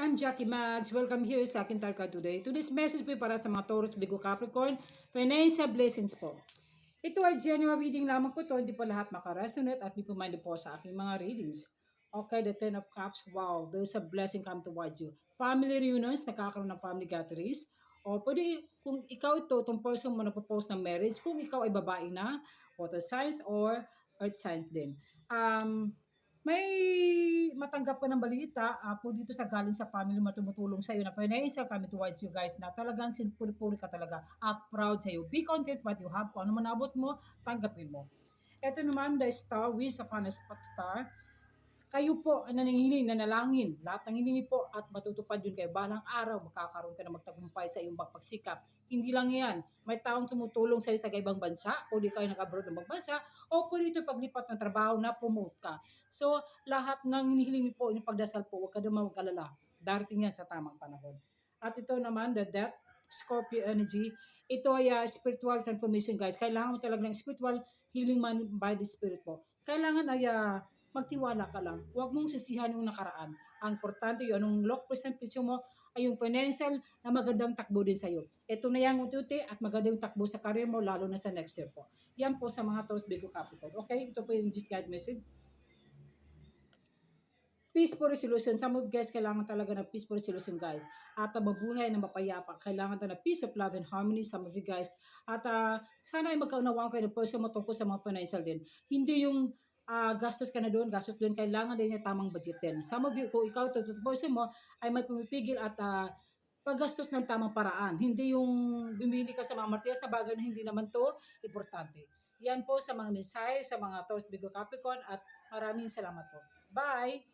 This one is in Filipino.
I'm Jackie Mags. Welcome here sa akin Tarka today. Today's message po para sa mga Taurus, Virgo, Capricorn, financial blessings po. Ito ay general reading lamang po to, hindi po lahat makaresonate at be pumindi po sa aking mga readings. Okay, the Ten of Cups, wow, there's a blessing come towards you. Family reunions, nakakaroon ng family gatherings. O pwede, kung ikaw ito, itong person mo nagpo-post ng marriage, kung ikaw ay babae na, water signs or earth signs din. May matanggap ka ng balita po dito sa galing sa family mo tumutulong sa iyo na financial coming towards you guys na talagang sinupuri-puri ka talaga at proud sa iyo. Be content what you have. Kung ano man abot mo, tanggapin mo. Ito naman, the star, wish upon a star. Kayo po ang nanangiling, nanalangin. Lahat ng hiningi po at matutupad yun kayo. Balang araw, makakaroon ka na magtagumpay sa iyong pagpagsikap. Hindi lang yan. May taong tumutulong sa iyo sa ibang bansa o di kayo nag-abroad ng bansa o pwede ito paglipat ng trabaho na promote ka. So, lahat ng hinihiling po, yung pagdasal po, huwag ka naman mag-alala. Darating yan sa tamang panahon. At ito naman, the death, Scorpio energy. Ito ay spiritual transformation guys. Kailangan mo talaga ng spiritual healing man by the spirit po. Kailangan ay magtiwala ka lang. Huwag mong sisihan yung nakaraan. Ang importante yung anong lock present future mo ay yung financial na magandang takbo din sa'yo. Ito na yung ututi at magandang takbo sa career mo lalo na sa next year po. Yan po sa mga Taurus, Virgo, Capricorn. Okay, ito po yung just guide message. Peaceful resolution. Some of you guys kailangan talaga ng peaceful resolution guys. At mabuhay na mapayapa. Kailangan talaga ng peace of love and harmony. Some of you guys. At sana ay magkaunawaan kayo ng person mo tungkol sa mga financial din. Hindi yung gastos ka na doon, gastos doon. Kailangan din yung tamang budget din. Some of you, kung ikaw ito person mo, ay may pumipigil at paggastos ng tamang paraan. Hindi yung bumili ka sa mga martiyas na bagay na hindi naman to importante. Yan po sa mga mensahe, sa mga Taurus, Virgo, Capricorn at maraming salamat po. Bye!